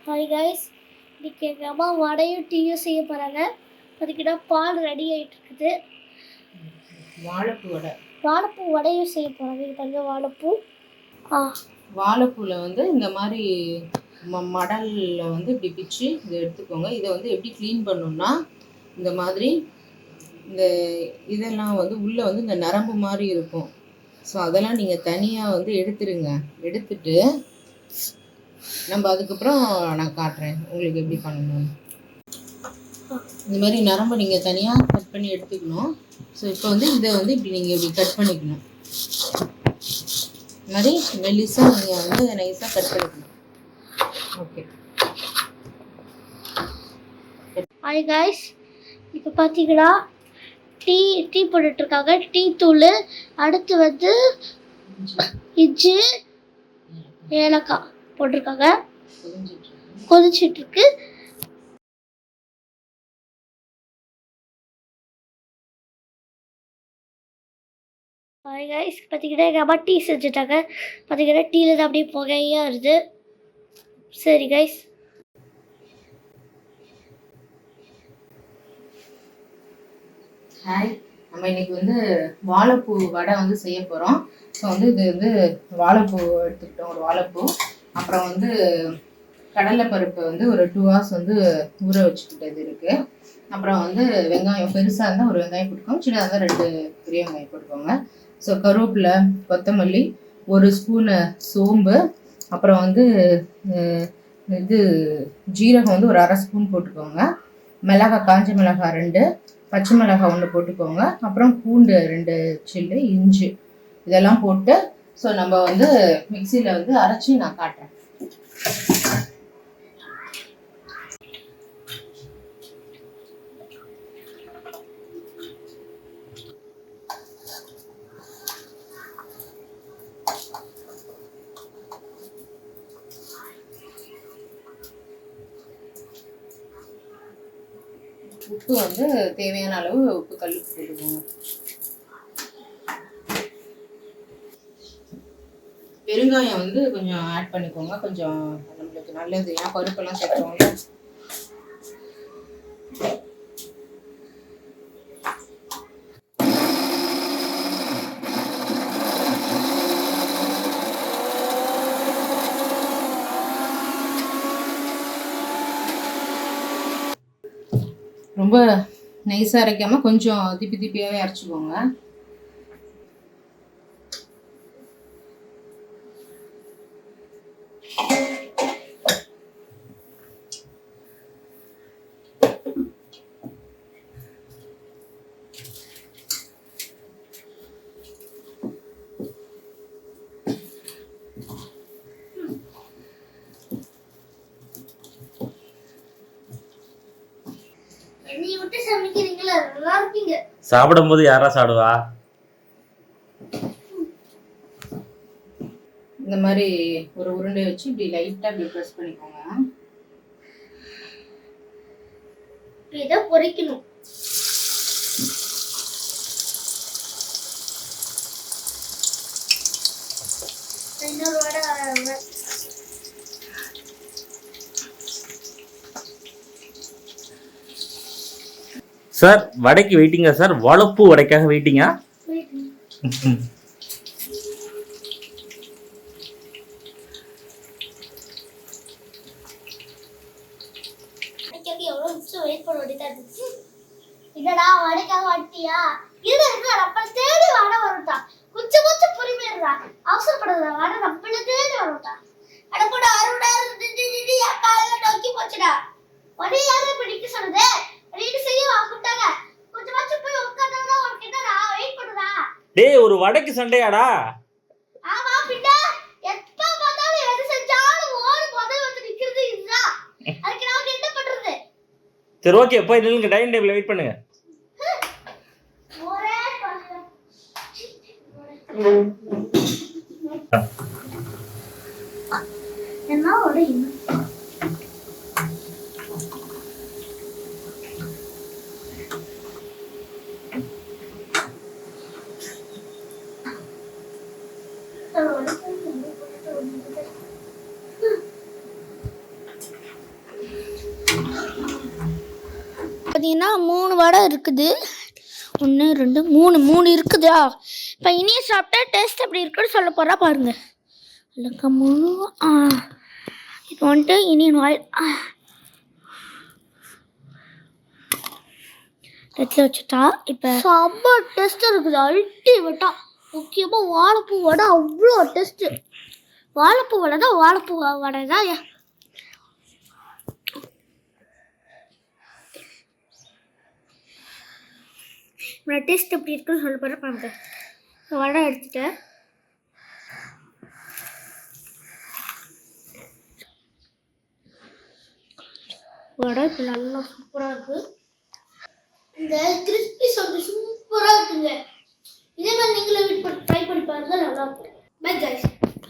Hi guys, இன்றைக்கி எங்கள் அம்மா வடையும் டீயும் செய்ய போகிறாங்க. அதுக்கிட்ட பால் ரெடி ஆகிட்டு இருக்குது. வாழைப்பூ வடையும் செய்ய போகிறாங்க. இது பாருங்க வாழைப்பூ. வாழைப்பூவில் வந்து இந்த மாதிரி மடலில் வந்து இப்படி பிச்சு இதை எடுத்துக்கோங்க. இதை வந்து எப்படி க்ளீன் பண்ணணும்னா, இந்த மாதிரி இந்த இதெல்லாம் வந்து உள்ளே வந்து இந்த நரம்பு மாதிரி இருக்கும். ஸோ அதெல்லாம் நீங்கள் தனியாக வந்து எடுத்துருங்க. எடுத்துட்டு நம்ம அதுக்கப்புறம் நான் காட்டுறேன் உங்களுக்கு எப்படி பண்ணணும். இந்த மாதிரி நரம்பை நீங்கள் தனியாக கட் பண்ணி எடுத்துக்கணும். ஸோ இப்போ வந்து இதை வந்து இப்படி நீங்கள் இப்படி கட் பண்ணிக்கணும். இந்த மாதிரி மெல்லிஸாக நீங்கள் வந்து நைஸாக கட் பண்ணிக்கணும். ஓகே. ஹாய் கைஸ், இப்போ பார்த்தீங்கன்னா டீ போட்டுட்ருக்காங்க. டீ தூள், அடுத்து வந்து இஞ்சி, ஏலக்காய் போட்டிருக்காங்க. கொதிச்சிட்ருக்கு. ஹாய் கைஸ், பார்த்தீங்கன்னா எங்கள் அம்மா டீ செஞ்சுட்டாங்க. பார்த்தீங்கன்னா டீயில் தான் அப்படியே புகையாக வருது. சரி கைஸ், ஹாய். நம்ம இன்னைக்கு வந்து வாழைப்பூ வடை வந்து செய்ய போகிறோம். ஸோ வந்து இது வந்து வாழைப்பூ எடுத்துக்கிட்டோம், ஒரு வாழைப்பூ. அப்புறம் வந்து கடலைப்பருப்பு வந்து ஒரு 2 hours வந்து ஊற வச்சுக்கிட்டது இருக்குது. அப்புறம் வந்து வெங்காயம், பெருசாக இருந்தால் ஒரு வெங்காயம் போட்டுக்கோங்க, சின்னதாக இருந்தால் 2 பெரிய வெங்காயம் போட்டுக்கோங்க. ஸோ கருவேப்பிலை, கொத்தமல்லி, 1 ஸ்பூனு சோம்பு, அப்புறம் வந்து இது ஜீரகம் வந்து ஒரு 1/2 ஸ்பூன் போட்டுக்கோங்க. மிளகாய், காஞ்ச மிளகாய் 2, பச்சை மிளகாய் 1 போட்டுக்கோங்க. அப்புறம் பூண்டு 2 சில்லு, இஞ்சி இதெல்லாம் போட்டு ஸோ நம்ம வந்து மிக்சியில் வந்து அரைச்சி நான் காட்டுறேன். உப்பு வந்து தேவையான அளவு உப்பு கல் போட்டுக்கோங்க. பெருங்காயம் வந்து கொஞ்சம் ஆட் பண்ணிக்கோங்க, கொஞ்சம் நம்மளுக்கு நல்லது. ஏன்னா பருப்பெல்லாம் சேர்த்தோம்ல. ரொம்ப நைஸாக அரைக்காமல் கொஞ்சம் திப்பியாகவே அரைச்சிக்கோங்க. சாப்பிடும்போது யாரா சாப்பிடுவா? இந்த மாதிரி ஒரு உருண்டை வச்சு இப்படி லைட்டா இப்படி பிரஸ் பண்ணிக்கோங்க. இதை பொரிக்கணும். இன்னொரு வடை சார், வடைக்கு வெயிட்டிங்கா சார்? வாழைப்பூ வடைக்காக வெயிட்டிங்கா? இல்லடா, வடைக்காக வட்டியா? இது அப்ப தேடி வடை வரும்டா. கொஞ்சம் பொறுமையா அவசரப்படுறா. வடை நம்மள தேடி வரும்டா. அட கூட அருடா காலையில நோக்கி போச்சுடா. வடை யாரு பிடிக்க சொல்லுது? நீங்க செய்ய வாங்கிட்டாங்க. கொஞ்சமாச்சும் போய் உட்கார்ந்தா உனக்கு என்னடா வெயிட் பண்ணுடா. டேய், ஒரு வடைக்கு சண்டையாடா? ஆமா, பின்ன எப்ப பார்த்தாலும் எது செஞ்சாலும் ஓடு போதே வந்து நிக்கிறது இதுதான். அதுக்கு நான் என்ன பண்றது? சரி, ஓகே, போய் நில்லுங்க, டைனிங் டேபிள்ல வெயிட் பண்ணுங்க. என்ன ஓடு இன்னும் 3 வடை இருக்குது. 1 2 3 இருக்குதா? இப்போ இனிய சாப்பிட்டா டேஸ்ட் எப்படி இருக்குன்னு சொல்ல போகிறா பாருங்க. இல்லைக்கா முழு இப்போ வந்துட்டு இனியன் ஆயில் எடுத்து வச்சுட்டா இப்போ செம்ம டேஸ்ட்டாக இருக்குது. அல்டிமேட்டாக முக்கியமாக வாழைப்பூ வடை அவ்வளோ டேஸ்ட்டு. வாழைப்பூ வடை தான் வடை தான். டேஸ்ட் எப்படி இருக்குன்னு சொல்ல போகிற பாருங்க. வடை எடுத்துட்டேன். வடை இப்போ நல்லா சூப்பராக இருக்குது. இந்த கிறிஸ்பி சாப்பிட்டு சூப்பராக இருக்குங்க. இதே மாதிரி நீங்களும் வீட்டு ட்ரை பண்ணி பாருங்க, நல்லா இருக்கும்.